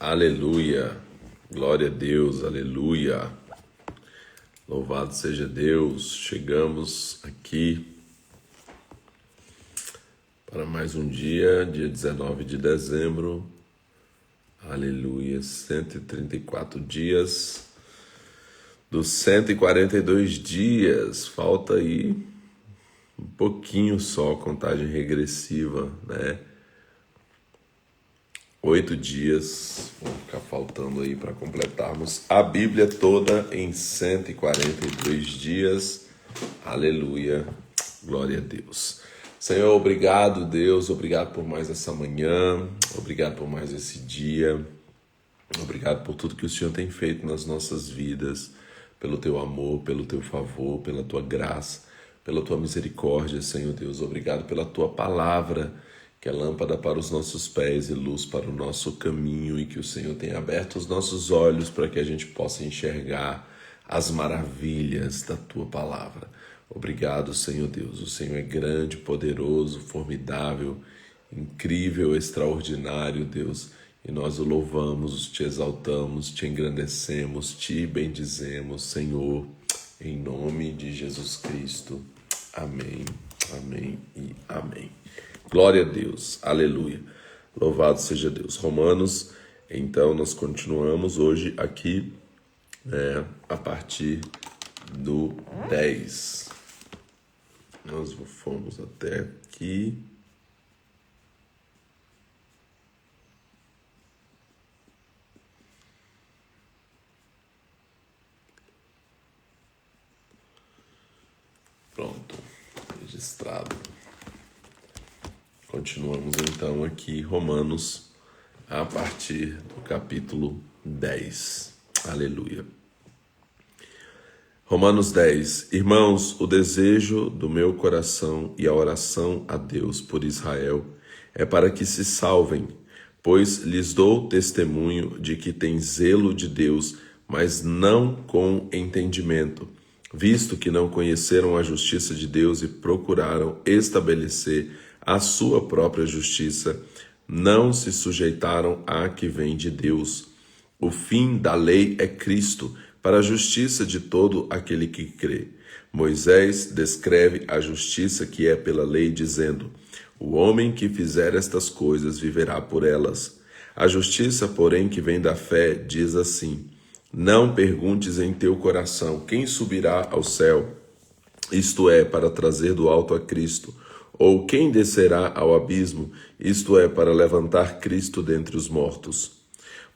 Aleluia, glória a Deus, aleluia, louvado seja Deus. Chegamos aqui para mais um dia 19 de dezembro, aleluia, 134 dias dos 142 dias, falta aí um pouquinho só, contagem regressiva, né? 8 dias vão ficar faltando aí para completarmos a Bíblia toda em 142 dias. Aleluia, glória a Deus. Senhor, obrigado, Deus, obrigado por mais essa manhã, obrigado por mais esse dia, obrigado por tudo que o Senhor tem feito nas nossas vidas, pelo teu amor, pelo teu favor, pela tua graça, pela tua misericórdia, Senhor Deus. Obrigado pela tua palavra, que é lâmpada para os nossos pés e luz para o nosso caminho, e que o Senhor tenha aberto os nossos olhos para que a gente possa enxergar as maravilhas da tua palavra. Obrigado, Senhor Deus. O Senhor é grande, poderoso, formidável, incrível, extraordinário, Deus. E nós o louvamos, te exaltamos, te engrandecemos, te bendizemos, Senhor, em nome de Jesus Cristo. Amém, amém e amém. Glória a Deus, aleluia, louvado seja Deus. Romanos, então nós continuamos hoje aqui, a partir do 10. Nós fomos até aqui. Pronto, registrado. Continuamos então aqui, Romanos, a partir do capítulo 10. Aleluia. Romanos 10. Irmãos, o desejo do meu coração e a oração a Deus por Israel é para que se salvem, pois lhes dou testemunho de que têm zelo de Deus, mas não com entendimento, visto que não conheceram a justiça de Deus e procuraram estabelecer a sua própria justiça, não se sujeitaram à que vem de Deus. O fim da lei é Cristo, para a justiça de todo aquele que crê. Moisés descreve a justiça que é pela lei, dizendo: o homem que fizer estas coisas viverá por elas. A justiça, porém, que vem da fé, diz assim: não perguntes em teu coração quem subirá ao céu, isto é, para trazer do alto a Cristo, ou quem descerá ao abismo, isto é, para levantar Cristo dentre os mortos.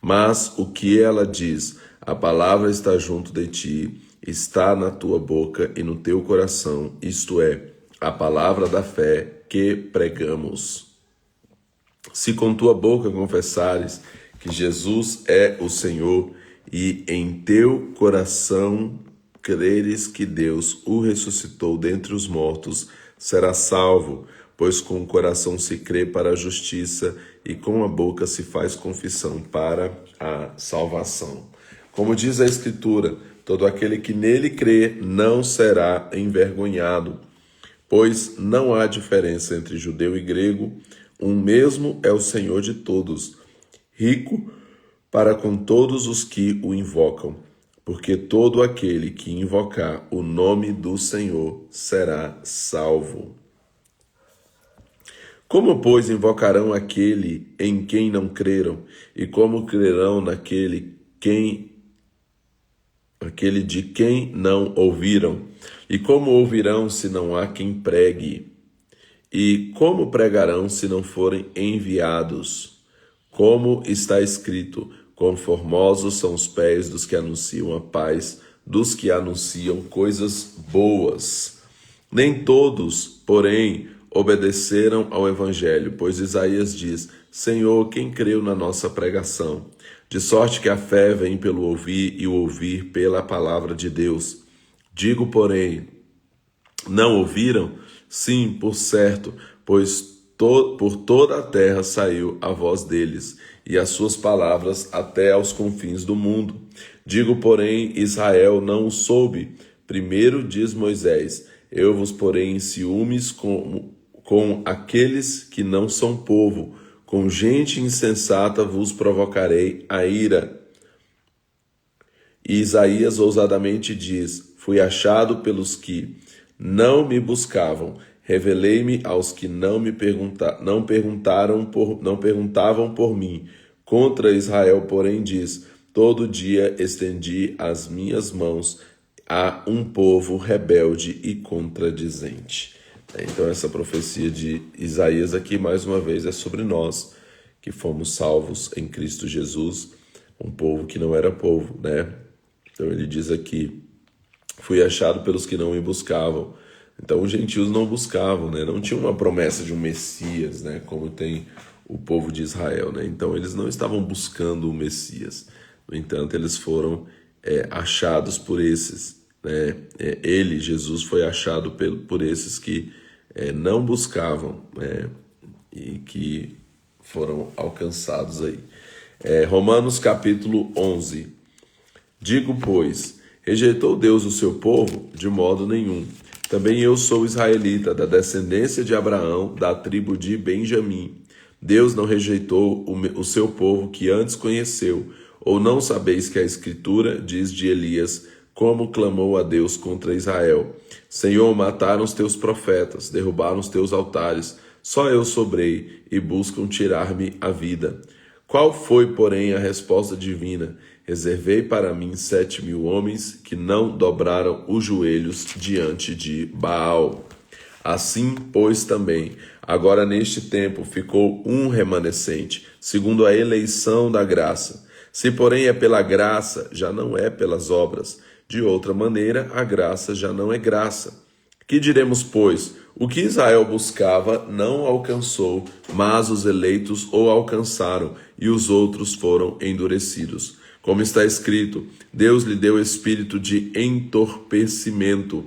Mas o que ela diz, a palavra está junto de ti, está na tua boca e no teu coração, isto é, a palavra da fé que pregamos. Se com tua boca confessares que Jesus é o Senhor, e em teu coração creres que Deus o ressuscitou dentre os mortos, será salvo, pois com o coração se crê para a justiça e com a boca se faz confissão para a salvação. Como diz a Escritura, todo aquele que nele crê não será envergonhado, pois não há diferença entre judeu e grego, um mesmo é o Senhor de todos, rico para com todos os que o invocam, porque todo aquele que invocar o nome do Senhor será salvo. Como, pois, invocarão aquele em quem não creram? E como crerão naquele de quem não ouviram? E como ouvirão se não há quem pregue? E como pregarão se não forem enviados? Como está escrito: quão formosos são os pés dos que anunciam a paz, dos que anunciam coisas boas. Nem todos, porém, obedeceram ao Evangelho, pois Isaías diz: Senhor, quem creu na nossa pregação? De sorte que a fé vem pelo ouvir e o ouvir pela palavra de Deus. Digo, porém, não ouviram? Sim, por certo, pois por toda a terra saiu a voz deles, e as suas palavras até aos confins do mundo. Digo, porém, Israel não o soube. Primeiro diz Moisés: eu vos porei em ciúmes com aqueles que não são povo, com gente insensata vos provocarei a ira. E Isaías ousadamente diz: fui achado pelos que não me buscavam, revelei-me aos que não perguntavam por mim. Contra Israel, porém, diz: todo dia estendi as minhas mãos a um povo rebelde e contradizente. Então essa profecia de Isaías aqui, mais uma vez, é sobre nós, que fomos salvos em Cristo Jesus, um povo que não era povo, né? Então ele diz aqui: fui achado pelos que não me buscavam. Então os gentios não buscavam, né? Não tinha uma promessa de um Messias, né? Como tem o povo de Israel, né? Então eles não estavam buscando o Messias. No entanto, eles foram achados por esses, né? Jesus, foi achado por esses que não buscavam, né? E que foram alcançados aí. Romanos capítulo 11. Digo, pois, rejeitou Deus o seu povo? De modo nenhum. Também eu sou israelita, da descendência de Abraão, da tribo de Benjamim. Deus não rejeitou o seu povo que antes conheceu. Ou não sabeis que a Escritura diz de Elias, como clamou a Deus contra Israel: Senhor, mataram os teus profetas, derrubaram os teus altares, só eu sobrei e buscam tirar-me a vida. Qual foi, porém, a resposta divina? Reservei para mim 7.000 homens que não dobraram os joelhos diante de Baal. Assim, pois, também, agora neste tempo ficou um remanescente, segundo a eleição da graça. Se, porém, é pela graça, já não é pelas obras. De outra maneira, a graça já não é graça. Que diremos, pois? O que Israel buscava não alcançou, mas os eleitos o alcançaram, e os outros foram endurecidos. Como está escrito: Deus lhe deu espírito de entorpecimento,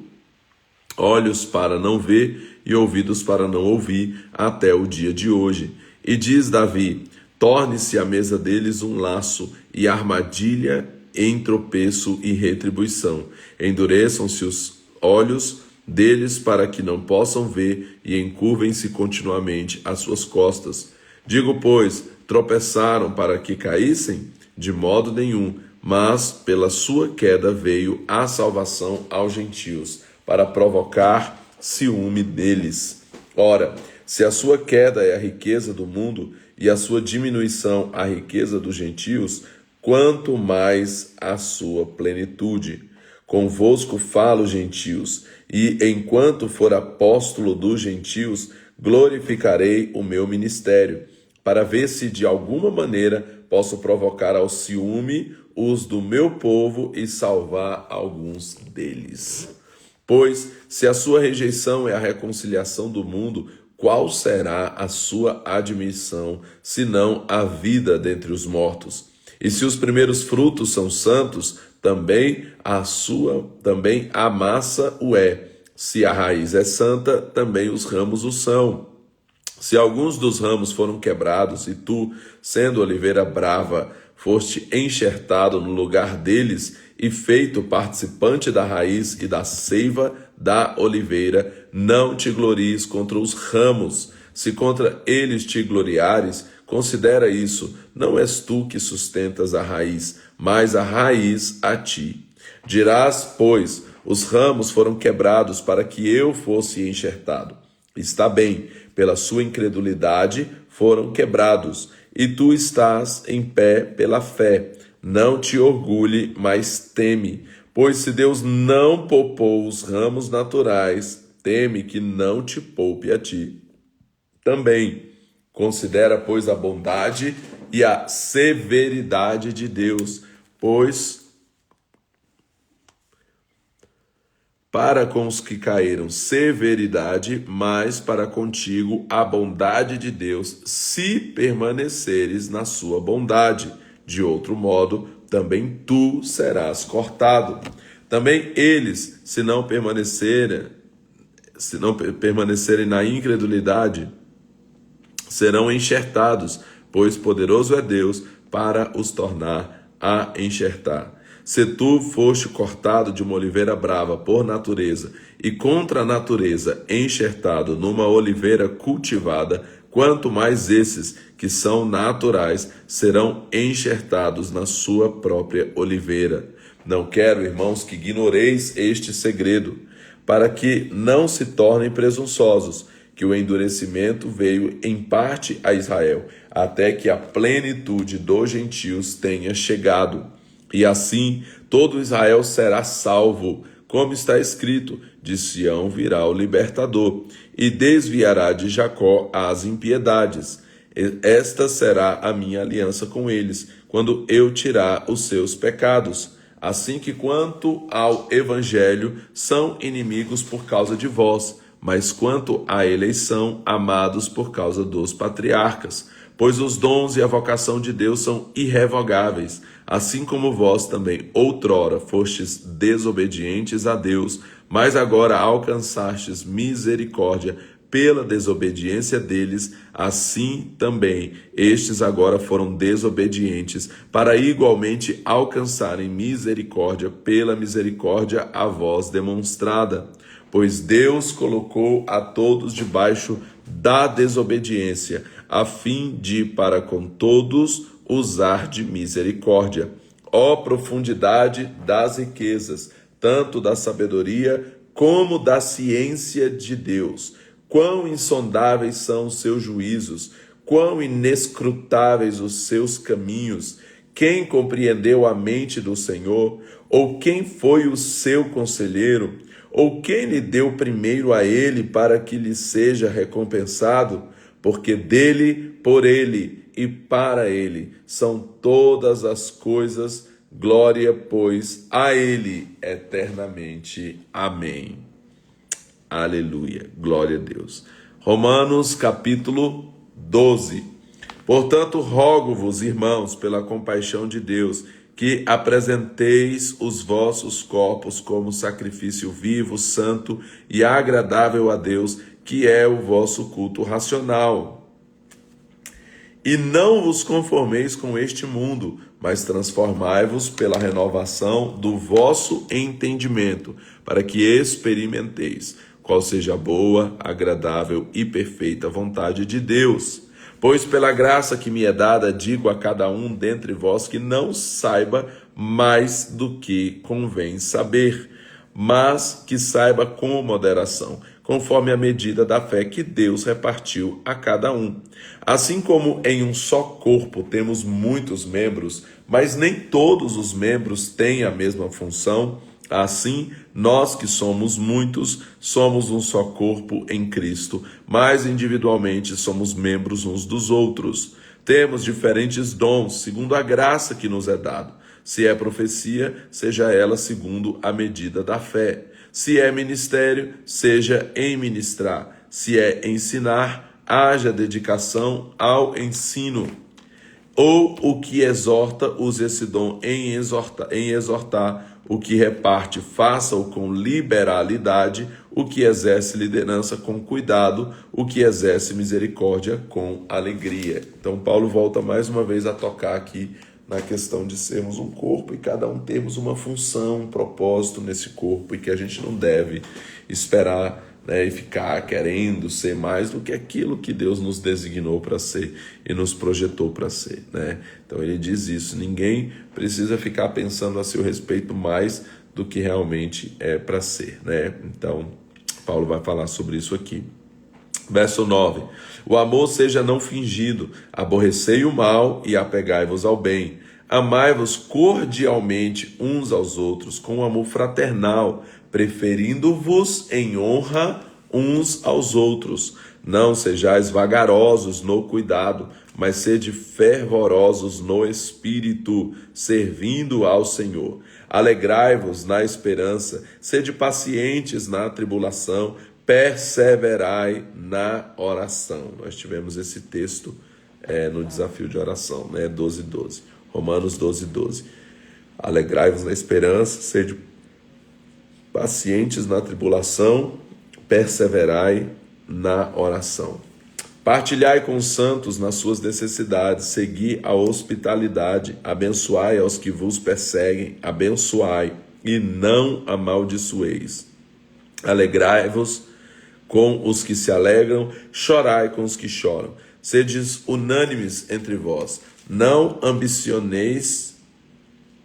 olhos para não ver e ouvidos para não ouvir, até o dia de hoje. E diz Davi: torne-se a mesa deles um laço e armadilha em tropeço e retribuição. Endureçam-se os olhos deles para que não possam ver e encurvem-se continuamente as suas costas. Digo, pois, tropeçaram para que caíssem? De modo nenhum, mas pela sua queda veio a salvação aos gentios, para provocar ciúme deles. Ora, se a sua queda é a riqueza do mundo e a sua diminuição a riqueza dos gentios, quanto mais a sua plenitude. Convosco falo, gentios, e enquanto for apóstolo dos gentios, glorificarei o meu ministério, para ver se de alguma maneira posso provocar ao ciúme os do meu povo e salvar alguns deles. Pois, se a sua rejeição é a reconciliação do mundo, qual será a sua admissão, senão a vida dentre os mortos? E se os primeiros frutos são santos, também a massa o é. Se a raiz é santa, também os ramos o são. Se alguns dos ramos foram quebrados, e tu, sendo oliveira brava, foste enxertado no lugar deles e feito participante da raiz e da seiva da oliveira, não te glories contra os ramos. Se contra eles te gloriares, considera isso: não és tu que sustentas a raiz, mas a raiz a ti. Dirás, pois, os ramos foram quebrados para que eu fosse enxertado. Está bem, pela sua incredulidade foram quebrados, e tu estás em pé pela fé. Não te orgulhe, mas teme, pois se Deus não poupou os ramos naturais, teme que não te poupe a ti também. Considera, pois, a bondade e a severidade de Deus, pois para com os que caíram severidade, mas para contigo a bondade de Deus, se permaneceres na sua bondade. De outro modo, também tu serás cortado. Também eles, se não permanecerem na incredulidade, serão enxertados, pois poderoso é Deus para os tornar a enxertar. Se tu foste cortado de uma oliveira brava por natureza, e contra a natureza enxertado numa oliveira cultivada, quanto mais esses, que são naturais, serão enxertados na sua própria oliveira. Não quero, irmãos, que ignoreis este segredo, para que não se tornem presunçosos, que o endurecimento veio em parte a Israel, até que a plenitude dos gentios tenha chegado. E assim todo Israel será salvo, como está escrito: de Sião virá o libertador, e desviará de Jacó as impiedades. Esta será a minha aliança com eles, quando eu tirar os seus pecados. Assim que quanto ao evangelho, são inimigos por causa de vós, mas quanto à eleição, amados por causa dos patriarcas. Pois os dons e a vocação de Deus são irrevogáveis, assim como vós também outrora fostes desobedientes a Deus, mas agora alcançastes misericórdia pela desobediência deles, assim também estes agora foram desobedientes, para igualmente alcançarem misericórdia pela misericórdia a vós demonstrada. Pois Deus colocou a todos debaixo da desobediência, a fim de para com todos usar de misericórdia. Ó profundidade das riquezas, tanto da sabedoria como da ciência de Deus! Quão insondáveis são os seus juízos, quão inescrutáveis os seus caminhos! Quem compreendeu a mente do Senhor? Ou quem foi o seu conselheiro? Ou quem lhe deu primeiro a ele para que lhe seja recompensado? Porque dele, por ele e para ele são todas as coisas, glória, pois, a ele eternamente. Amém. Aleluia, glória a Deus. Romanos capítulo 12. Portanto, rogo-vos, irmãos, pela compaixão de Deus, que apresenteis os vossos corpos como sacrifício vivo, santo e agradável a Deus, que é o vosso culto racional. E não vos conformeis com este mundo, mas transformai-vos pela renovação do vosso entendimento, para que experimenteis qual seja a boa, agradável e perfeita vontade de Deus. Pois pela graça que me é dada, digo a cada um dentre vós que não saiba mais do que convém saber, mas que saiba com moderação, conforme a medida da fé que Deus repartiu a cada um. Assim como em um só corpo temos muitos membros, mas nem todos os membros têm a mesma função, assim, nós que somos muitos, somos um só corpo em Cristo, mas individualmente somos membros uns dos outros. Temos diferentes dons, segundo a graça que nos é dado. Se é profecia, seja ela segundo a medida da fé. Se é ministério, seja em ministrar. Se é ensinar, haja dedicação ao ensino. Ou o que exorta, use esse dom em exortar. O que reparte, faça-o com liberalidade. O que exerce liderança, com cuidado. O que exerce misericórdia, com alegria. Então Paulo volta mais uma vez a tocar aqui na questão de sermos um corpo e cada um termos uma função, um propósito nesse corpo, e que a gente não deve esperar, e ficar querendo ser mais do que aquilo que Deus nos designou para ser e nos projetou para ser, Então ele diz isso: ninguém precisa ficar pensando a seu respeito mais do que realmente é para ser, Então Paulo vai falar sobre isso aqui. Verso 9: o amor seja não fingido, aborrecei o mal e apegai-vos ao bem. Amai-vos cordialmente uns aos outros com amor fraternal, preferindo-vos em honra uns aos outros. Não sejais vagarosos no cuidado, mas sede fervorosos no espírito, servindo ao Senhor. Alegrai-vos na esperança, sede pacientes na tribulação, perseverai na oração. Nós tivemos esse texto no desafio de oração, 12:12. Romanos 12:12. Alegrai-vos na esperança, sede pacientes na tribulação, perseverai na oração. Partilhai com os santos nas suas necessidades, segui a hospitalidade, abençoai aos que vos perseguem, abençoai e não amaldiçoeis. Alegrai-vos com os que se alegram, chorai com os que choram. Sedes unânimes entre vós, não ambicioneis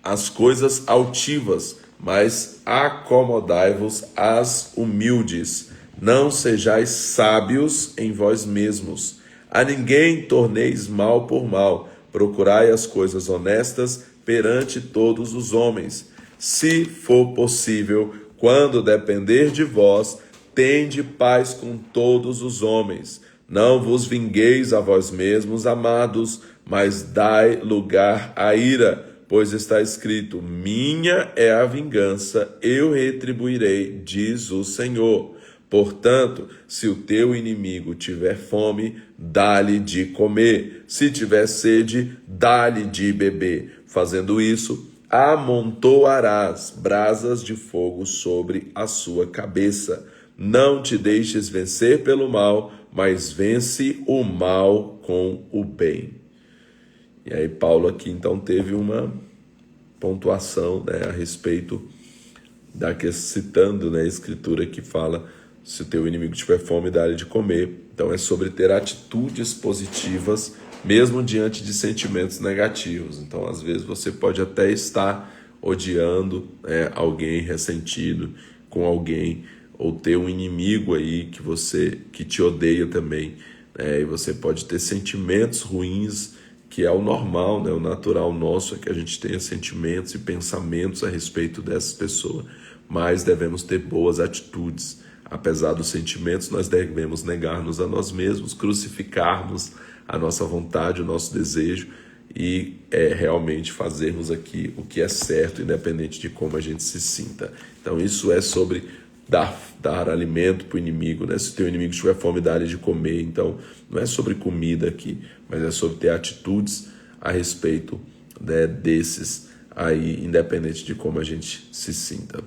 as coisas altivas, mas acomodai-vos às humildes. Não sejais sábios em vós mesmos. A ninguém torneis mal por mal. Procurai as coisas honestas perante todos os homens. Se for possível, quando depender de vós, tende paz com todos os homens. Não vos vingueis a vós mesmos, amados, mas dai lugar à ira, pois está escrito: minha é a vingança, eu retribuirei, diz o Senhor. Portanto, se o teu inimigo tiver fome, dá-lhe de comer. Se tiver sede, dá-lhe de beber. Fazendo isso, amontoarás brasas de fogo sobre a sua cabeça. Não te deixes vencer pelo mal, mas vence o mal com o bem. E aí Paulo aqui então teve uma pontuação, a respeito citando, a escritura que fala: se o teu inimigo tiver fome, dá-lhe de comer. Então é sobre ter atitudes positivas, mesmo diante de sentimentos negativos. Então às vezes você pode até estar odiando alguém, ressentido com alguém, ou ter um inimigo aí que te odeia também, e você pode ter sentimentos ruins, que é o normal, o natural nosso é que a gente tenha sentimentos e pensamentos a respeito dessas pessoas, mas devemos ter boas atitudes. Apesar dos sentimentos, nós devemos negar-nos a nós mesmos, crucificarmos a nossa vontade, o nosso desejo, e realmente fazermos aqui o que é certo, independente de como a gente se sinta. Então isso é sobre dar alimento para o inimigo, Se o teu inimigo tiver fome, dá-lhe de comer. Então não é sobre comida aqui, mas é sobre ter atitudes a respeito desses aí, independente de como a gente se sinta.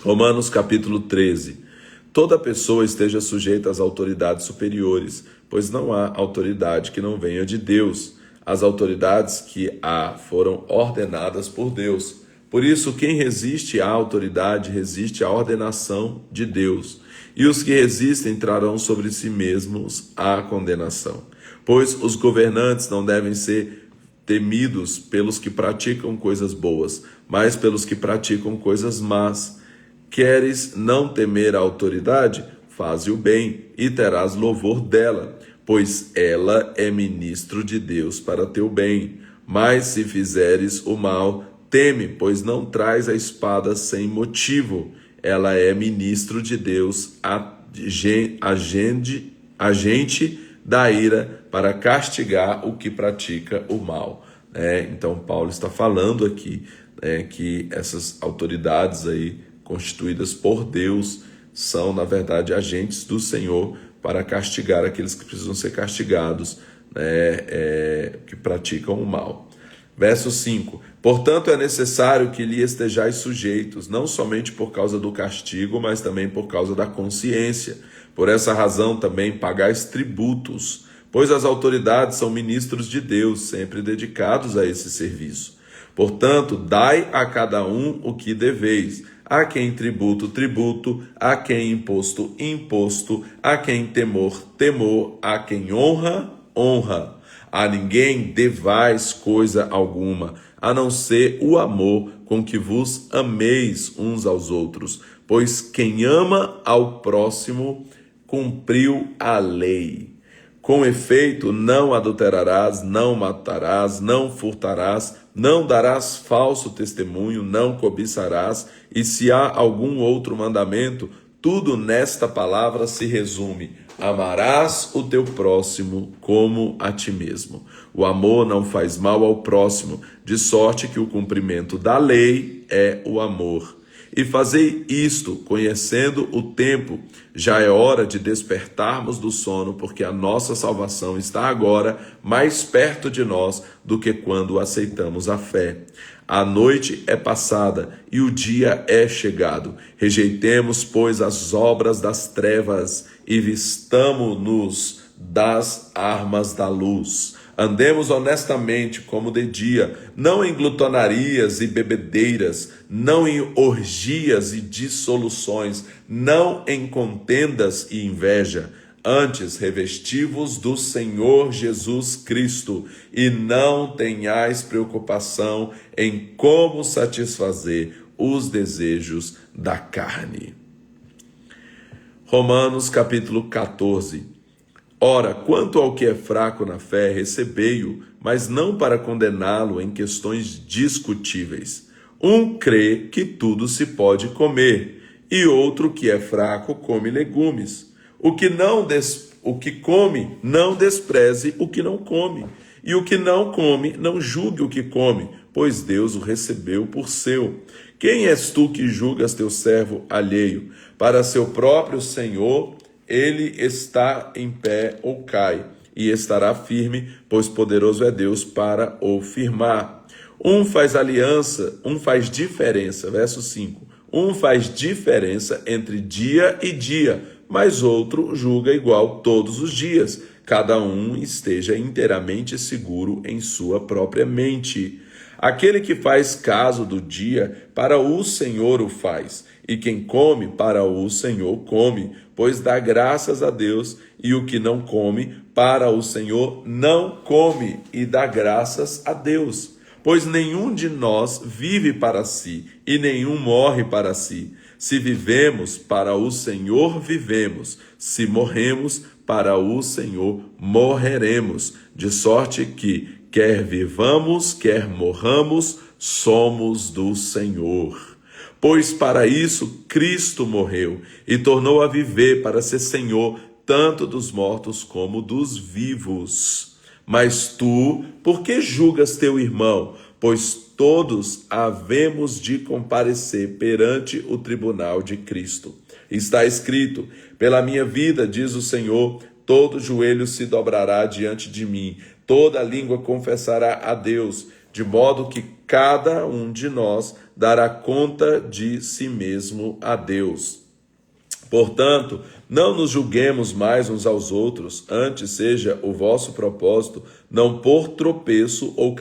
Romanos capítulo 13. Toda pessoa esteja sujeita às autoridades superiores, pois não há autoridade que não venha de Deus. As autoridades que há foram ordenadas por Deus. Por isso, quem resiste à autoridade resiste à ordenação de Deus. E os que resistem trarão sobre si mesmos a condenação. Pois os governantes não devem ser temidos pelos que praticam coisas boas, mas pelos que praticam coisas más. Queres não temer a autoridade? Faze o bem e terás louvor dela, pois ela é ministro de Deus para teu bem. Mas se fizeres o mal, teme, pois não traz a espada sem motivo. Ela é ministro de Deus, agente da ira para castigar o que pratica o mal. Então Paulo está falando aqui que essas autoridades aí constituídas por Deus são, na verdade, agentes do Senhor para castigar aqueles que precisam ser castigados, que praticam o mal. Verso 5. Portanto, é necessário que lhe estejais sujeitos, não somente por causa do castigo, mas também por causa da consciência. Por essa razão também pagais tributos, pois as autoridades são ministros de Deus, sempre dedicados a esse serviço. Portanto, dai a cada um o que deveis. A quem tributo, tributo, a quem imposto, imposto, a quem temor, temor, a quem honra, honra. A ninguém devais coisa alguma, a não ser o amor com que vos ameis uns aos outros, pois quem ama ao próximo cumpriu a lei. Com efeito, não adulterarás, não matarás, não furtarás, não darás falso testemunho, não cobiçarás, e se há algum outro mandamento, tudo nesta palavra se resume: amarás o teu próximo como a ti mesmo. O amor não faz mal ao próximo, de sorte que o cumprimento da lei é o amor. E fazei isto, conhecendo o tempo, já é hora de despertarmos do sono, porque a nossa salvação está agora mais perto de nós do que quando aceitamos a fé. A noite é passada e o dia é chegado. Rejeitemos, pois, as obras das trevas e vistamo-nos das armas da luz. Andemos honestamente como de dia, não em glutonarias e bebedeiras, não em orgias e dissoluções, não em contendas e inveja. Antes, revesti-vos do Senhor Jesus Cristo e não tenhais preocupação em como satisfazer os desejos da carne. Romanos capítulo 14. Ora, quanto ao que é fraco na fé, recebei-o, mas não para condená-lo em questões discutíveis. Um crê que tudo se pode comer, e outro que é fraco come legumes. O que come, não despreze o que não come, e o que não come, não julgue o que come, pois Deus o recebeu por seu. Quem és tu que julgas teu servo alheio? Para seu próprio Senhor, ele está em pé ou cai, e estará firme, pois poderoso é Deus para o firmar. Um faz diferença, verso 5. Um faz diferença entre dia e dia, mas outro julga igual todos os dias. Cada um esteja inteiramente seguro em sua própria mente. Aquele que faz caso do dia, para o Senhor o faz, e quem come, para o Senhor come, pois dá graças a Deus, e o que não come, para o Senhor não come, e dá graças a Deus. Pois nenhum de nós vive para si, e nenhum morre para si. Se vivemos, para o Senhor vivemos. Se morremos, para o Senhor morreremos. De sorte que, quer vivamos, quer morramos, somos do Senhor. Pois para isso Cristo morreu e tornou a viver para ser Senhor tanto dos mortos como dos vivos. Mas tu, por que julgas teu irmão? Pois todos havemos de comparecer perante o tribunal de Cristo. Está escrito: pela minha vida, diz o Senhor, todo joelho se dobrará diante de mim, toda língua confessará a Deus, de modo que cada um de nós dará conta de si mesmo a Deus. Portanto, não nos julguemos mais uns aos outros, antes seja o vosso propósito não pôr tropeço ou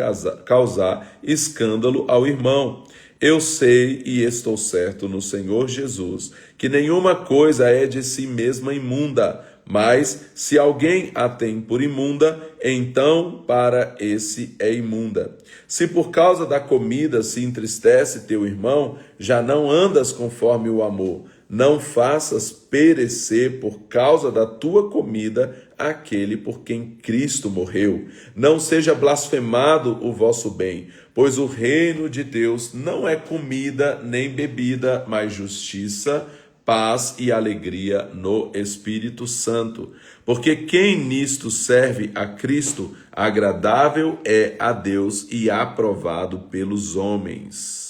causar escândalo ao irmão. Eu sei e estou certo no Senhor Jesus que nenhuma coisa é de si mesma imunda, mas se alguém a tem por imunda, então para esse é imunda. Se por causa da comida se entristece teu irmão, já não andas conforme o amor. Não faças perecer por causa da tua comida aquele por quem Cristo morreu. Não seja blasfemado o vosso bem, pois o reino de Deus não é comida nem bebida, mas justiça, paz e alegria no Espírito Santo. Porque quem nisto serve a Cristo, agradável é a Deus e aprovado pelos homens.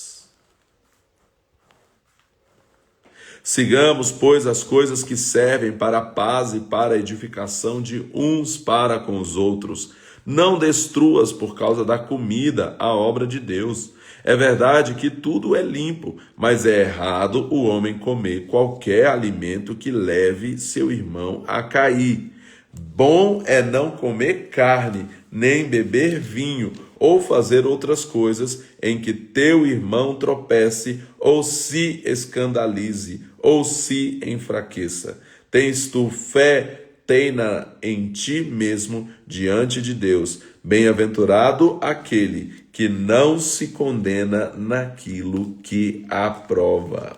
Sigamos, pois, as coisas que servem para a paz e para a edificação de uns para com os outros. Não destruas por causa da comida a obra de Deus. É verdade que tudo é limpo, mas é errado o homem comer qualquer alimento que leve seu irmão a cair. Bom é não comer carne, nem beber vinho, ou fazer outras coisas em que teu irmão tropece, ou se escandalize, ou se enfraqueça. Tens tu fé, tem-na em ti mesmo diante de Deus. Bem-aventurado aquele que não se condena naquilo que aprova.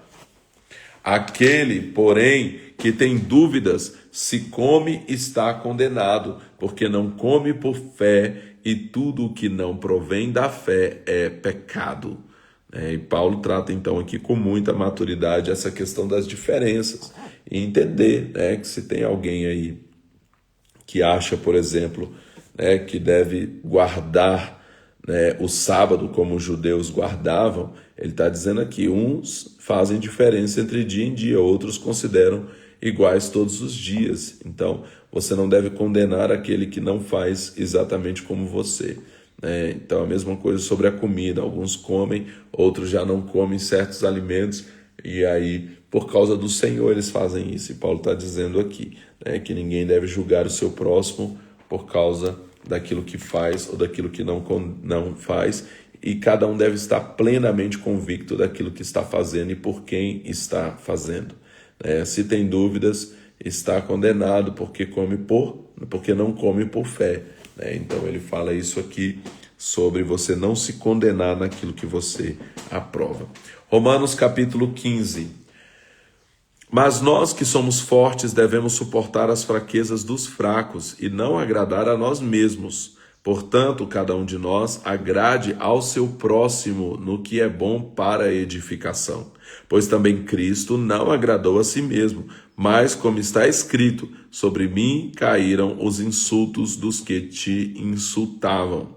Aquele, porém, que tem dúvidas, se come, está condenado, porque não come por fé, e tudo o que não provém da fé é pecado. E Paulo trata então aqui com muita maturidade essa questão das diferenças e entender, que se tem alguém aí que acha, por exemplo, que deve guardar o sábado como os judeus guardavam, ele está dizendo aqui, uns fazem diferença entre dia e dia, outros consideram iguais todos os dias. Então, você não deve condenar aquele que não faz exatamente como você. Então, a mesma coisa sobre a comida. Alguns comem, outros já não comem certos alimentos, e aí, por causa do Senhor, eles fazem isso. E Paulo está dizendo aqui, que ninguém deve julgar o seu próximo por causa daquilo que faz ou daquilo que não faz, e cada um deve estar plenamente convicto daquilo que está fazendo e por quem está fazendo. Se tem dúvidas, está condenado porque não come por fé. Então ele fala isso aqui sobre você não se condenar naquilo que você aprova. Romanos capítulo 15. Mas nós que somos fortes devemos suportar as fraquezas dos fracos e não agradar a nós mesmos. Portanto, cada um de nós agrade ao seu próximo no que é bom para a edificação. Pois também Cristo não agradou a si mesmo, mas como está escrito, sobre mim caíram os insultos dos que te insultavam.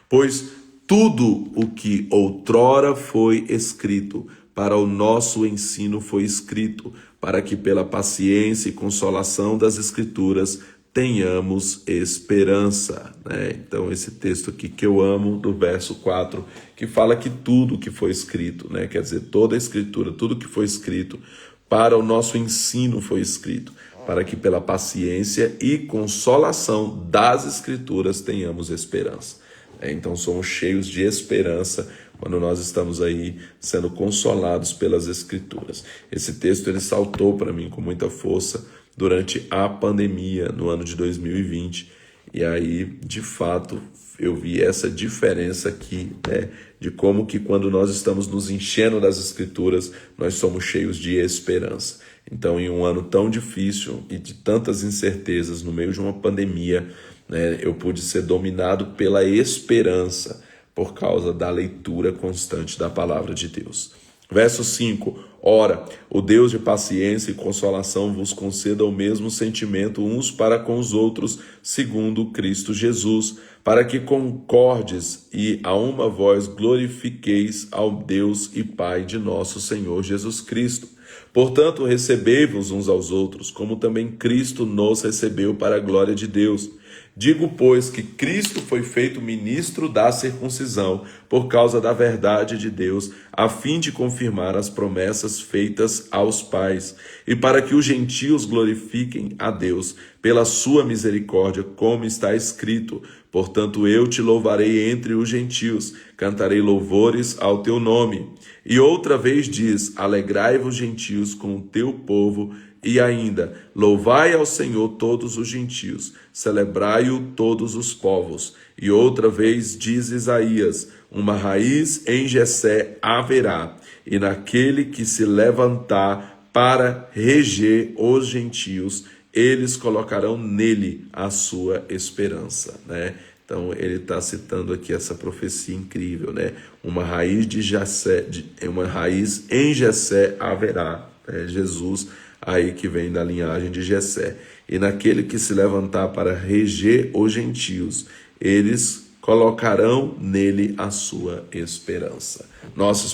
Pois tudo o que outrora foi escrito para o nosso ensino foi escrito, para que pela paciência e consolação das Escrituras tenhamos esperança. Então esse texto aqui que eu amo, do verso 4, que fala que tudo que foi escrito, quer dizer, toda a Escritura, tudo que foi escrito para o nosso ensino foi escrito, para que pela paciência e consolação das Escrituras tenhamos esperança. Então somos cheios de esperança quando nós estamos aí sendo consolados pelas Escrituras. Esse texto ele saltou para mim com muita força durante a pandemia no ano de 2020, e aí de fato eu vi essa diferença aqui, de como que quando nós estamos nos enchendo das Escrituras, nós somos cheios de esperança. Então, em um ano tão difícil e de tantas incertezas, no meio de uma pandemia, eu pude ser dominado pela esperança por causa da leitura constante da palavra de Deus. Verso 5. Ora, o Deus de paciência e consolação vos conceda o mesmo sentimento uns para com os outros, segundo Cristo Jesus, para que concordes e a uma voz glorifiqueis ao Deus e Pai de nosso Senhor Jesus Cristo. Portanto, recebei-vos uns aos outros, como também Cristo nos recebeu para a glória de Deus. Digo, pois, que Cristo foi feito ministro da circuncisão por causa da verdade de Deus, a fim de confirmar as promessas feitas aos pais, e para que os gentios glorifiquem a Deus pela sua misericórdia, como está escrito: portanto, eu te louvarei entre os gentios, cantarei louvores ao teu nome. E outra vez diz: alegrai-vos, gentios, com o teu povo. E ainda, louvai ao Senhor todos os gentios, celebrai-o todos os povos. E outra vez diz Isaías: uma raiz em Jessé haverá, e naquele que se levantar para reger os gentios, eles colocarão nele a sua esperança. Então ele está citando aqui essa profecia incrível, Uma raiz de Jessé, uma raiz em Jessé haverá. Jesus aí que vem da linhagem de Jessé. E naquele que se levantar para reger os gentios, eles colocarão nele a sua esperança. Nossa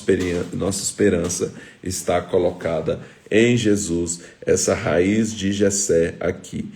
esperança está colocada em Jesus, essa raiz de Jessé aqui.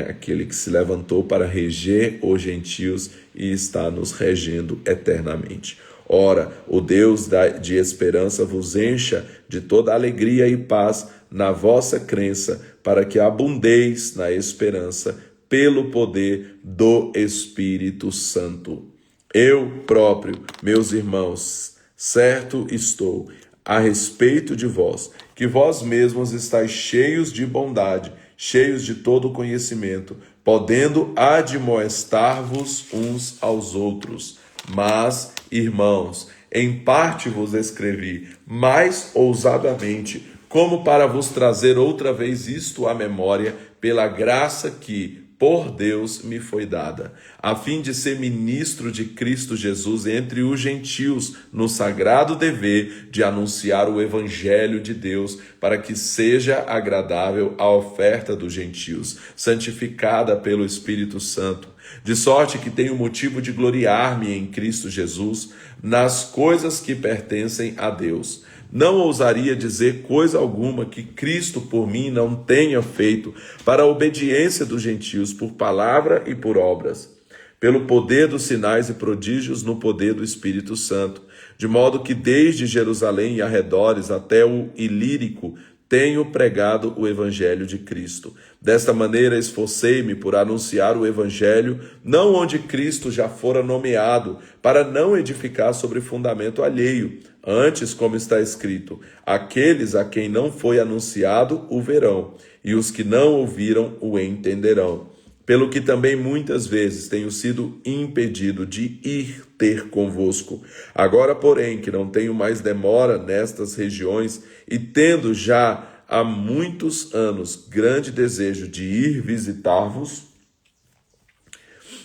Aquele que se levantou para reger os gentios e está nos regendo eternamente. Ora, o Deus de esperança vos encha de toda alegria e paz na vossa crença, para que abundeis na esperança pelo poder do Espírito Santo. Eu próprio, meus irmãos, certo estou a respeito de vós, que vós mesmos estáis cheios de bondade, cheios de todo conhecimento, podendo admoestar-vos uns aos outros. Mas, irmãos, em parte vos escrevi, mais ousadamente, como para vos trazer outra vez isto à memória, pela graça que, por Deus, me foi dada, a fim de ser ministro de Cristo Jesus entre os gentios, no sagrado dever de anunciar o evangelho de Deus, para que seja agradável a oferta dos gentios, santificada pelo Espírito Santo, de sorte que tenho motivo de gloriar-me em Cristo Jesus, nas coisas que pertencem a Deus. Não ousaria dizer coisa alguma que Cristo por mim não tenha feito, para a obediência dos gentios, por palavra e por obras, pelo poder dos sinais e prodígios no poder do Espírito Santo, de modo que desde Jerusalém e arredores até o Ilírico tenho pregado o evangelho de Cristo. Desta maneira esforcei-me por anunciar o evangelho, não onde Cristo já fora nomeado, para não edificar sobre fundamento alheio. Antes, como está escrito, aqueles a quem não foi anunciado o verão, e os que não ouviram o entenderão. Pelo que também muitas vezes tenho sido impedido de ir ter convosco. Agora, porém, que não tenho mais demora nestas regiões, e tendo já há muitos anos grande desejo de ir visitar-vos,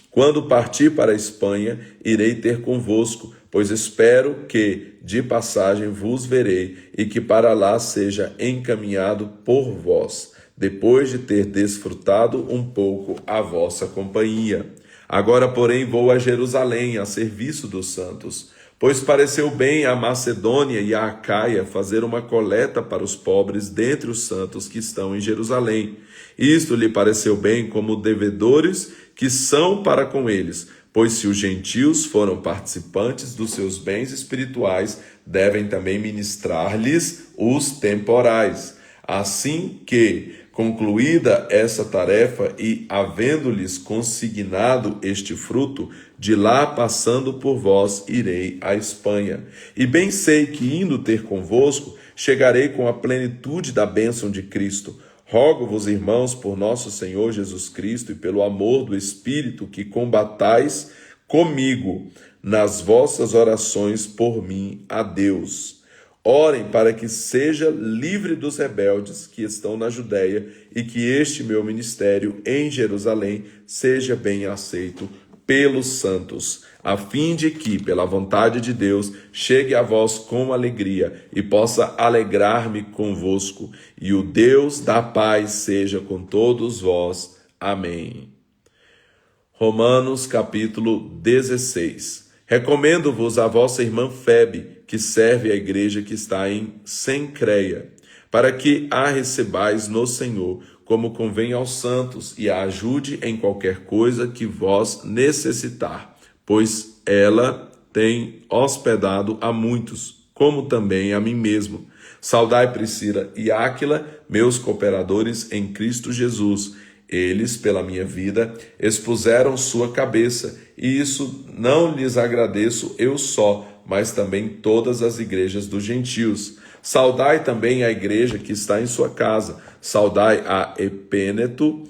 quando partir para a Espanha, irei ter convosco, pois espero que de passagem vos verei e que para lá seja encaminhado por vós, depois de ter desfrutado um pouco a vossa companhia. Agora, porém, vou a Jerusalém a serviço dos santos, pois pareceu bem à Macedônia e à Acaia fazer uma coleta para os pobres dentre os santos que estão em Jerusalém. Isto lhe pareceu bem como devedores que são para com eles, pois se os gentios foram participantes dos seus bens espirituais, devem também ministrar-lhes os temporais. Assim que, concluída essa tarefa e havendo-lhes consignado este fruto, de lá passando por vós irei à Espanha. E bem sei que indo ter convosco, chegarei com a plenitude da bênção de Cristo. Rogo-vos, irmãos, por nosso Senhor Jesus Cristo e pelo amor do Espírito, que combatais comigo nas vossas orações por mim a Deus. Orem para que seja livre dos rebeldes que estão na Judéia e que este meu ministério em Jerusalém seja bem aceito pelos santos, a fim de que, pela vontade de Deus, chegue a vós com alegria e possa alegrar-me convosco. E o Deus da paz seja com todos vós. Amém. Romanos capítulo 16. Recomendo-vos a vossa irmã Febe, que serve a igreja que está em Cencreia, para que a recebais no Senhor, como convém aos santos, e a ajude em qualquer coisa que vós necessitar, pois ela tem hospedado a muitos, como também a mim mesmo. Saudai Priscila e Áquila, meus cooperadores em Cristo Jesus. Eles, pela minha vida, expuseram sua cabeça, e isso não lhes agradeço eu só, mas também todas as igrejas dos gentios. Saudai também a igreja que está em sua casa. Saudai a Epêneto,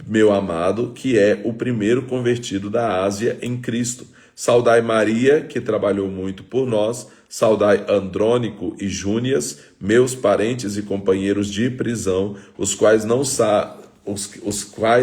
meu amado, que é o primeiro convertido da Ásia em Cristo. Saudai Maria, que trabalhou muito por nós. Saudai Andrônico e Júnias, meus parentes e companheiros de prisão, os quais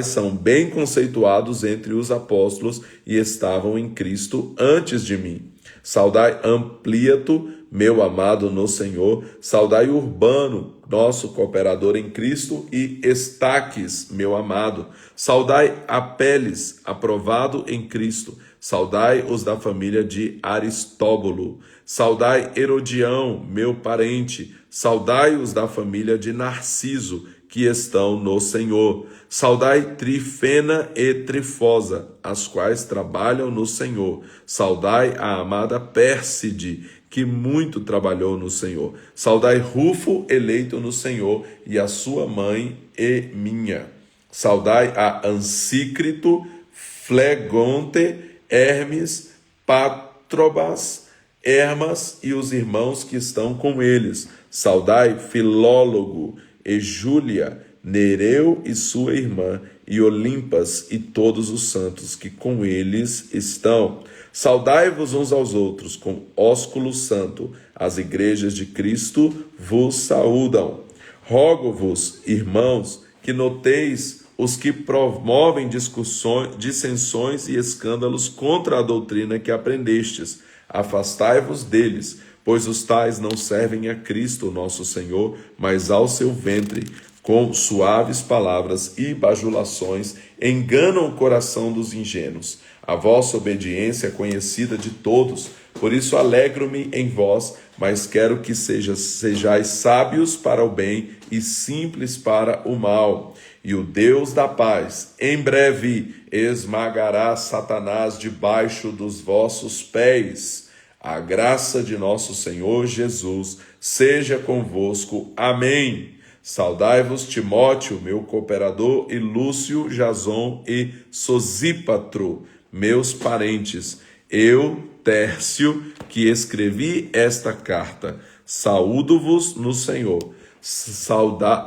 são bem conceituados entre os apóstolos e estavam em Cristo antes de mim. Saudai Ampliato, meu amado no Senhor. Saudai Urbano, nosso cooperador em Cristo, e Estaques, meu amado. Saudai Apeles, aprovado em Cristo. Saudai os da família de Aristóbulo. Saudai Herodião, meu parente. Saudai os da família de Narciso, que estão no Senhor. Saudai Trifena e Trifosa, as quais trabalham no Senhor. Saudai a amada Pérside, que muito trabalhou no Senhor. Saudai Rufo, eleito no Senhor, e a sua mãe e minha. Saudai a Ansícrito, Flegonte, Hermes, Patrobas, Hermas e os irmãos que estão com eles. Saudai Filólogo e Júlia, Nereu e sua irmã, e Olimpas e todos os santos que com eles estão. Saudai-vos uns aos outros com ósculo santo. As igrejas de Cristo vos saúdam. Rogo-vos, irmãos, que noteis os que promovem discussões, dissensões e escândalos contra a doutrina que aprendestes. Afastai-vos deles, pois os tais não servem a Cristo, nosso Senhor, mas ao seu ventre. Com suaves palavras e bajulações, enganam o coração dos ingênuos. A vossa obediência é conhecida de todos, por isso alegro-me em vós, mas quero que sejais sábios para o bem e simples para o mal. E o Deus da paz, em breve, esmagará Satanás debaixo dos vossos pés. A graça de nosso Senhor Jesus seja convosco. Amém. Saudai-vos Timóteo, meu cooperador, e Lúcio, Jason e Sosípatro, meus parentes. Eu, Tércio, que escrevi esta carta, saúdo-vos no Senhor.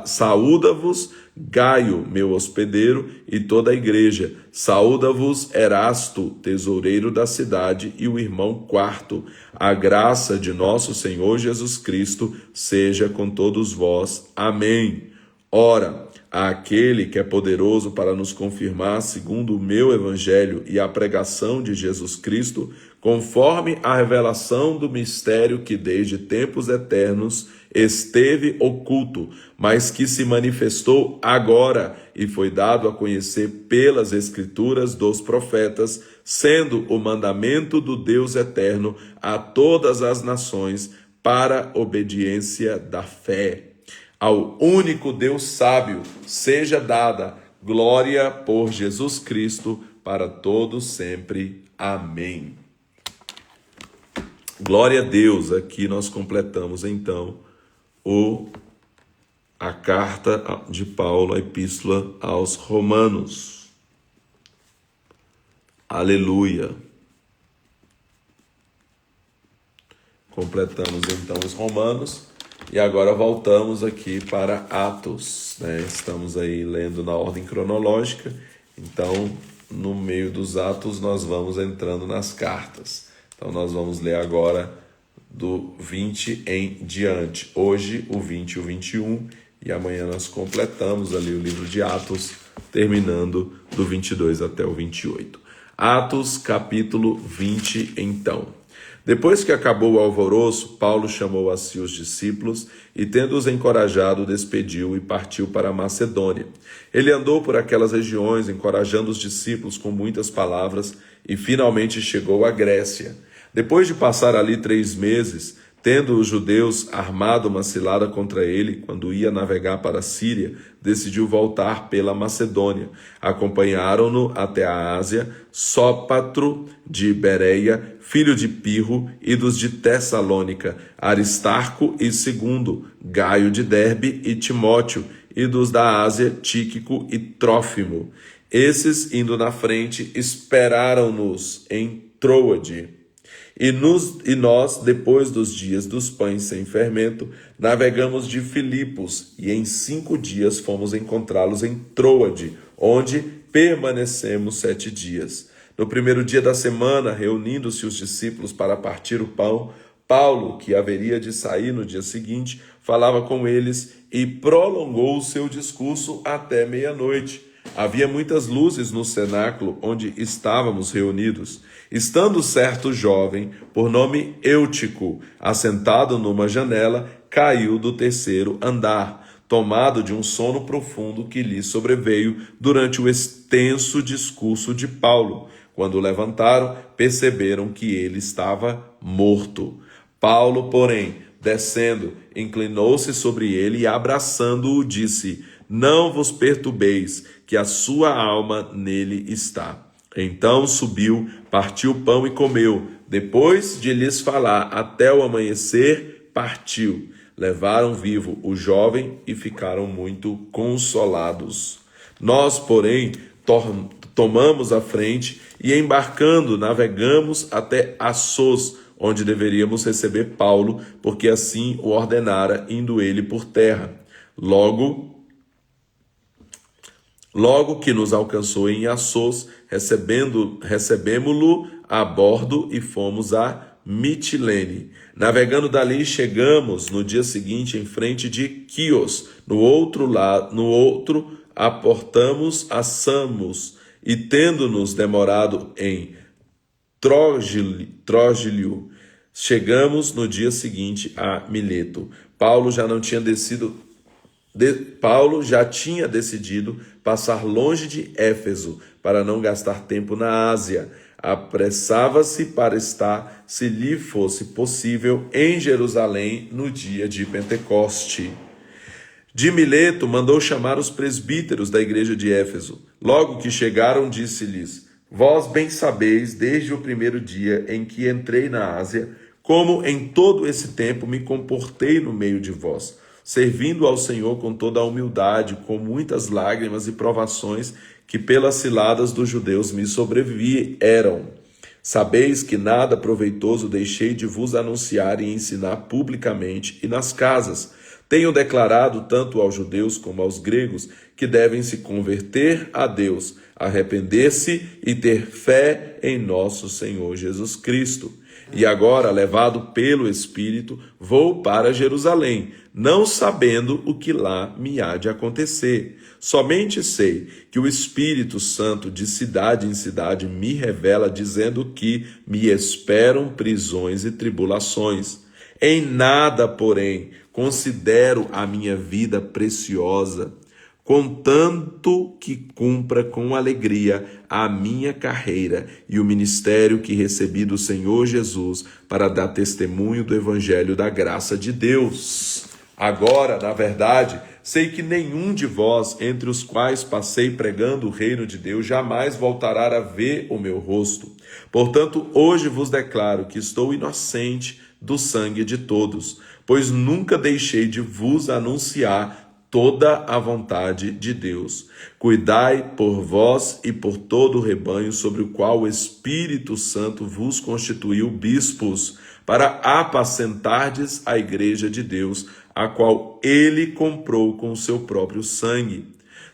Saúda-vos Gaio, meu hospedeiro, e toda a igreja. Saúda-vos Erasto, tesoureiro da cidade, e o irmão Quarto. A graça de nosso Senhor Jesus Cristo seja com todos vós. Amém. Ora, àquele que é poderoso para nos confirmar segundo o meu evangelho e a pregação de Jesus Cristo, conforme a revelação do mistério que desde tempos eternos esteve oculto, mas que se manifestou agora e foi dado a conhecer pelas Escrituras dos profetas, sendo o mandamento do Deus eterno a todas as nações para obediência da fé. Ao único Deus sábio seja dada glória por Jesus Cristo para todos sempre. Amém. Glória a Deus. Aqui nós completamos então a carta de Paulo, a epístola aos Romanos. Aleluia. Completamos então os Romanos e agora voltamos aqui para Atos, né? Estamos aí lendo na ordem cronológica, então no meio dos Atos nós vamos entrando nas cartas. Então nós vamos ler agora do 20 em diante. Hoje o 20 e o 21, e amanhã nós completamos ali o livro de Atos, terminando do 22 até o 28. Atos, capítulo 20, então. Depois que acabou o alvoroço, Paulo chamou a si os discípulos e, tendo-os encorajado, despediu e partiu para a Macedônia. Ele andou por aquelas regiões, encorajando os discípulos com muitas palavras, e finalmente chegou à Grécia. Depois de passar ali 3 meses, tendo os judeus armado uma cilada contra ele, quando ia navegar para a Síria, decidiu voltar pela Macedônia. Acompanharam-no até a Ásia, Sópatro de Bereia, filho de Pirro, e dos de Tessalônica, Aristarco e Segundo, Gaio de Derbe e Timóteo, e dos da Ásia, Tíquico e Trófimo. Esses, indo na frente, esperaram-nos em Troade. E nós, depois dos dias dos pães sem fermento, navegamos de Filipos, e em 5 dias fomos encontrá-los em Troade, onde permanecemos 7 dias. No primeiro dia da semana, reunindo-se os discípulos para partir o pão, Paulo, que haveria de sair no dia seguinte, falava com eles e prolongou o seu discurso até meia-noite. Havia muitas luzes no cenáculo onde estávamos reunidos. Estando certo jovem, por nome Eutico, assentado numa janela, caiu do 3º andar, tomado de um sono profundo que lhe sobreveio durante o extenso discurso de Paulo. Quando o levantaram, perceberam que ele estava morto. Paulo, porém, descendo, inclinou-se sobre ele e, abraçando-o, disse: Não vos perturbeis, que a sua alma nele está. Então subiu, partiu o pão e comeu. Depois de lhes falar até o amanhecer, partiu. Levaram vivo o jovem e ficaram muito consolados. Nós, porém, tomamos a frente e, embarcando, navegamos até Assos, onde deveríamos receber Paulo, porque assim o ordenara, indo ele por terra. Logo que nos alcançou em Assos, recebemo-lo a bordo e fomos a Mitilene. Navegando dali, chegamos no dia seguinte em frente de Quios. No outro aportamos a Samos, e tendo-nos demorado em Trogilio, chegamos no dia seguinte a Mileto. Paulo já tinha decidido passar longe de Éfeso para não gastar tempo na Ásia. Apressava-se para estar, se lhe fosse possível, em Jerusalém no dia de Pentecoste. De Mileto mandou chamar os presbíteros da igreja de Éfeso. Logo que chegaram, disse-lhes: Vós bem sabeis, desde o primeiro dia em que entrei na Ásia, como em todo esse tempo me comportei no meio de vós, servindo ao Senhor com toda a humildade, com muitas lágrimas e provações que pelas ciladas dos judeus me sobrevieram. Sabeis que nada proveitoso deixei de vos anunciar e ensinar publicamente e nas casas. Tenho declarado tanto aos judeus como aos gregos que devem se converter a Deus, arrepender-se e ter fé em nosso Senhor Jesus Cristo. E agora, levado pelo Espírito, vou para Jerusalém, não sabendo o que lá me há de acontecer. Somente sei que o Espírito Santo de cidade em cidade me revela, dizendo que me esperam prisões e tribulações. Em nada, porém, considero a minha vida preciosa, contanto que cumpra com alegria a minha carreira e o ministério que recebi do Senhor Jesus para dar testemunho do Evangelho da graça de Deus. Agora, na verdade, sei que nenhum de vós, entre os quais passei pregando o reino de Deus, jamais voltará a ver o meu rosto. Portanto, hoje vos declaro que estou inocente do sangue de todos, pois nunca deixei de vos anunciar toda a vontade de Deus. Cuidai por vós e por todo o rebanho sobre o qual o Espírito Santo vos constituiu bispos, para apacentardes a igreja de Deus, a qual ele comprou com o seu próprio sangue.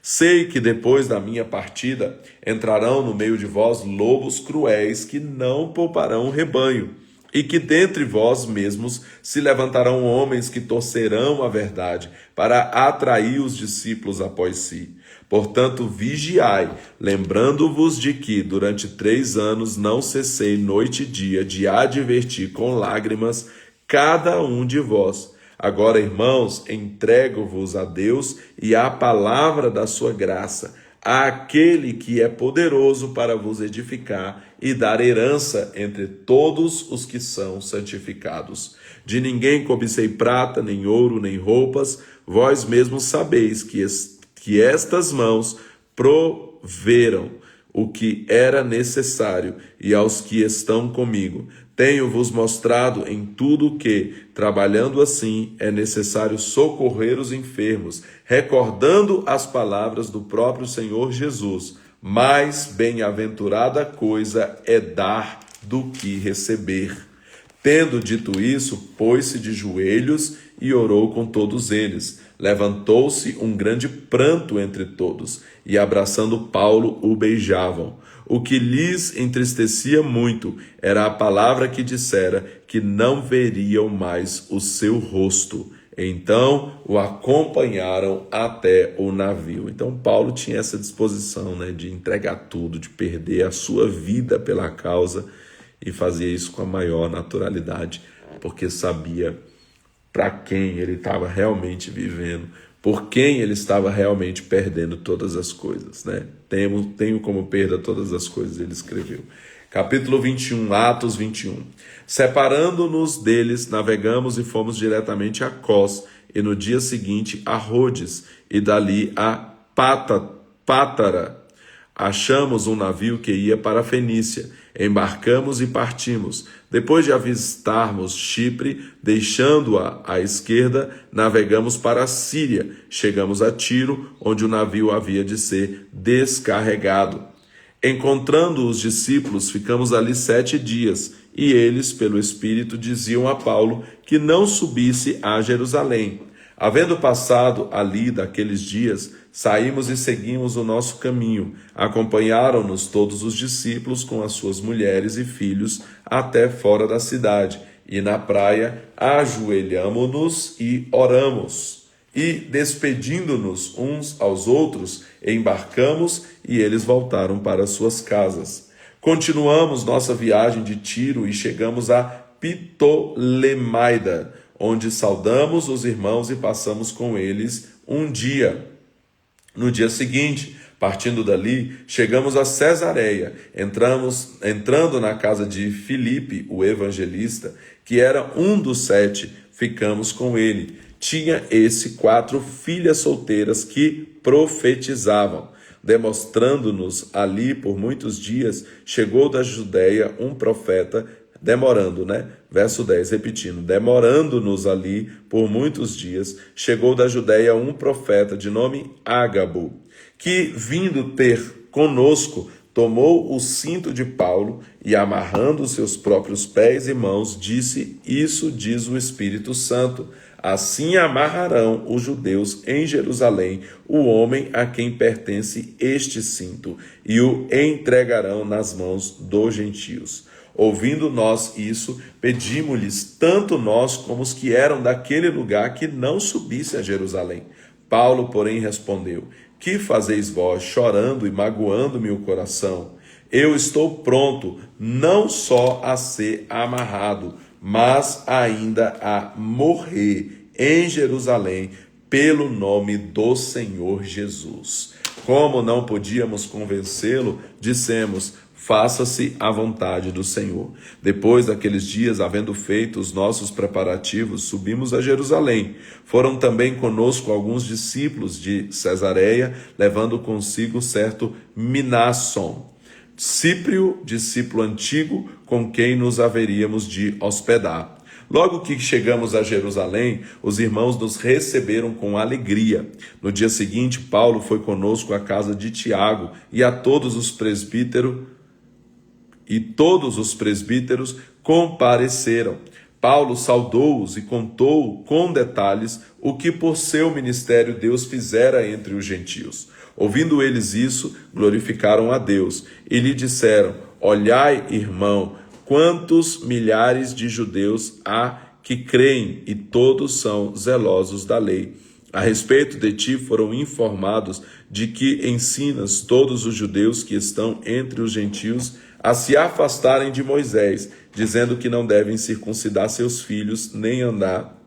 Sei que depois da minha partida entrarão no meio de vós lobos cruéis que não pouparão o rebanho, e que dentre vós mesmos se levantarão homens que torcerão a verdade para atrair os discípulos após si. Portanto, vigiai, lembrando-vos de que durante 3 anos não cessei noite e dia de advertir com lágrimas cada um de vós. Agora, irmãos, entrego-vos a Deus e à palavra da sua graça, àquele que é poderoso para vos edificar e dar herança entre todos os que são santificados. De ninguém cobicei prata, nem ouro, nem roupas, vós mesmos sabeis que estas mãos proveram o que era necessário, e aos que estão comigo tenho-vos mostrado em tudo que, trabalhando assim, é necessário socorrer os enfermos, recordando as palavras do próprio Senhor Jesus. Mais bem-aventurada coisa é dar do que receber. Tendo dito isso, pôs-se de joelhos e orou com todos eles. Levantou-se um grande pranto entre todos, e abraçando Paulo, o beijavam. O que lhes entristecia muito era a palavra que dissera que não veriam mais o seu rosto. Então o acompanharam até o navio. Então Paulo tinha essa disposição, de entregar tudo, de perder a sua vida pela causa, e fazia isso com a maior naturalidade, porque sabia para quem ele estava realmente vivendo, por quem ele estava realmente perdendo todas as coisas. Tenho como perda todas as coisas, ele escreveu. Capítulo 21, Atos 21. Separando-nos deles, navegamos e fomos diretamente a Cós, e no dia seguinte a Rhodes, e dali a Pátara. Achamos um navio que ia para a Fenícia, embarcamos e partimos. Depois de avistarmos Chipre, deixando-a à esquerda, navegamos para a Síria. Chegamos a Tiro, onde o navio havia de ser descarregado. Encontrando os discípulos, ficamos ali 7 dias, e eles, pelo Espírito, diziam a Paulo que não subisse a Jerusalém. Havendo passado ali daqueles dias, saímos e seguimos o nosso caminho. Acompanharam-nos todos os discípulos com as suas mulheres e filhos até fora da cidade. E na praia ajoelhamo-nos e oramos. E, despedindo-nos uns aos outros, embarcamos e eles voltaram para suas casas. Continuamos nossa viagem de Tiro e chegamos a Ptolemaida, onde saudamos os irmãos e passamos com eles um dia. No dia seguinte, partindo dali, chegamos a Cesareia. Entrando na casa de Filipe, o evangelista, que era um dos 7, ficamos com ele. Tinha esse 4 filhas solteiras que profetizavam. Demonstrando-nos ali por muitos dias, chegou da Judeia um profeta demorando, né? Verso 10, repetindo, demorando-nos ali por muitos dias, chegou da Judéia um profeta de nome Ágabo, que, vindo ter conosco, tomou o cinto de Paulo e, amarrando seus próprios pés e mãos, disse: Isso diz o Espírito Santo. Assim amarrarão os judeus em Jerusalém o homem a quem pertence este cinto, e o entregarão nas mãos dos gentios. Ouvindo nós isso, pedimos-lhes, tanto nós como os que eram daquele lugar, que não subisse a Jerusalém. Paulo, porém, respondeu: Que fazeis vós, chorando e magoando-me o coração? Eu estou pronto, não só a ser amarrado, mas ainda a morrer em Jerusalém, pelo nome do Senhor Jesus. Como não podíamos convencê-lo, dissemos: faça-se a vontade do Senhor. Depois daqueles dias, havendo feito os nossos preparativos, subimos a Jerusalém. Foram também conosco alguns discípulos de Cesareia, levando consigo certo Minasson, Cíprio, discípulo antigo, com quem nos haveríamos de hospedar. Logo que chegamos a Jerusalém, os irmãos nos receberam com alegria. No dia seguinte, Paulo foi conosco à casa de Tiago, e todos os presbíteros compareceram. Paulo saudou-os e contou com detalhes o que por seu ministério Deus fizera entre os gentios. Ouvindo eles isso, glorificaram a Deus e lhe disseram: Olhai, irmão, quantos milhares de judeus há que creem, e todos são zelosos da lei. A respeito de ti foram informados de que ensinas todos os judeus que estão entre os gentios a se afastarem de Moisés, dizendo que não devem circuncidar seus filhos, nem andar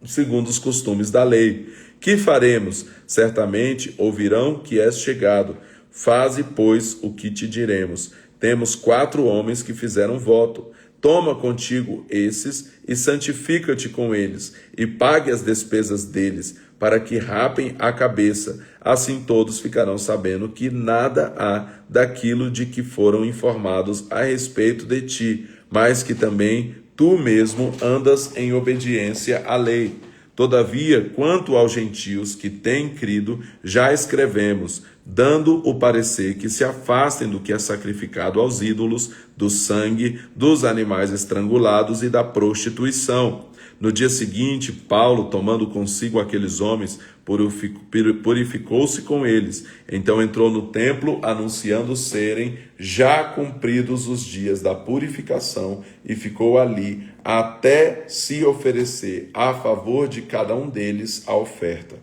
segundo os costumes da lei. Que faremos? Certamente ouvirão que és chegado. Faze, pois, o que te diremos. Temos 4 homens que fizeram voto. Toma contigo esses e santifica-te com eles, e pague as despesas deles, para que rapem a cabeça. Assim todos ficarão sabendo que nada há daquilo de que foram informados a respeito de ti, mas que também tu mesmo andas em obediência à lei. Todavia, quanto aos gentios que têm crido, já escrevemos, dando o parecer que se afastem do que é sacrificado aos ídolos, do sangue, dos animais estrangulados e da prostituição. No dia seguinte, Paulo, tomando consigo aqueles homens, purificou-se com eles. Então entrou no templo, anunciando serem já cumpridos os dias da purificação, e ficou ali até se oferecer a favor de cada um deles a oferta.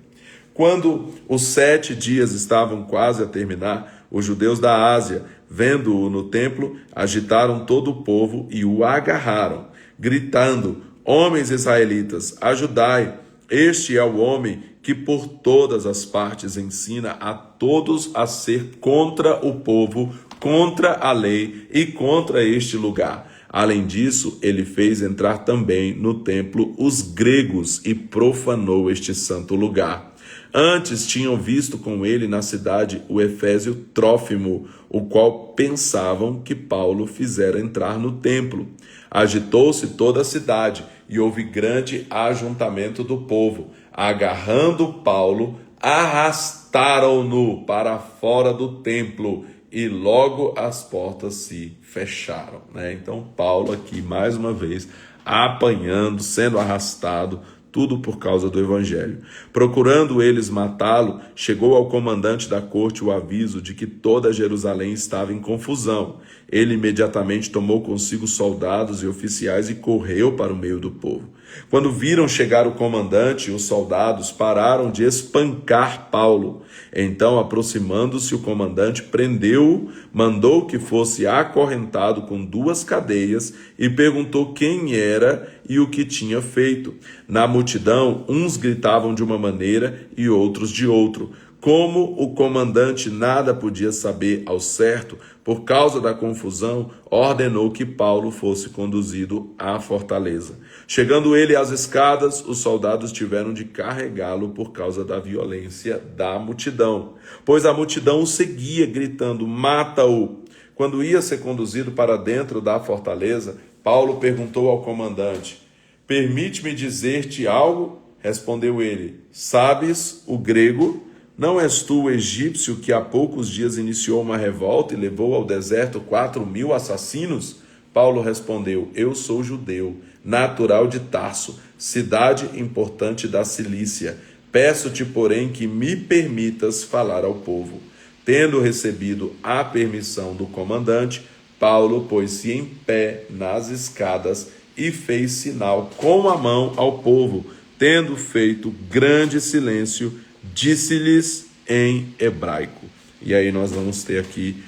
Quando os 7 dias estavam quase a terminar, os judeus da Ásia, vendo-o no templo, agitaram todo o povo e o agarraram, gritando: Homens israelitas, ajudai! Este é o homem que por todas as partes ensina a todos a ser contra o povo, contra a lei e contra este lugar. Além disso, ele fez entrar também no templo os gregos e profanou este santo lugar. Antes tinham visto com ele na cidade o efésio Trófimo, o qual pensavam que Paulo fizera entrar no templo. Agitou-se toda a cidade e houve grande ajuntamento do povo. Agarrando Paulo, arrastaram-no para fora do templo, e logo as portas se fecharam. Então Paulo aqui mais uma vez apanhando, sendo arrastado, tudo por causa do evangelho. Procurando eles matá-lo, chegou ao comandante da corte o aviso de que toda Jerusalém estava em confusão. Ele imediatamente tomou consigo soldados e oficiais e correu para o meio do povo. Quando viram chegar o comandante e os soldados, pararam de espancar Paulo. Então, aproximando-se, o comandante prendeu-o, mandou que fosse acorrentado com 2 cadeias e perguntou quem era e o que tinha feito. Na multidão, uns gritavam de uma maneira e outros de outro. Como o comandante nada podia saber ao certo, por causa da confusão, ordenou que Paulo fosse conduzido à fortaleza. Chegando ele às escadas, os soldados tiveram de carregá-lo por causa da violência da multidão, pois a multidão o seguia, gritando: mata-o! Quando ia ser conduzido para dentro da fortaleza, Paulo perguntou ao comandante: permite-me dizer-te algo? Respondeu ele: sabes o grego? Não és tu o egípcio que há poucos dias iniciou uma revolta e levou ao deserto 4.000 assassinos? Paulo respondeu: eu sou judeu, natural de Tarso, cidade importante da Cilícia. Peço-te, porém, que me permitas falar ao povo. Tendo recebido a permissão do comandante, Paulo pôs-se em pé nas escadas e fez sinal com a mão ao povo. Tendo feito grande silêncio, disse-lhes em hebraico. E aí nós vamos ter aqui,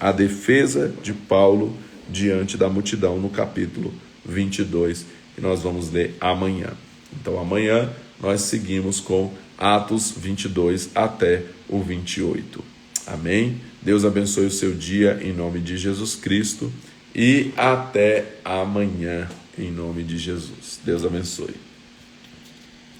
a defesa de Paulo diante da multidão no capítulo 22, e nós vamos ler amanhã. Então amanhã nós seguimos com Atos 22 até o 28. Amém? Deus abençoe o seu dia em nome de Jesus Cristo e até amanhã em nome de Jesus. Deus abençoe.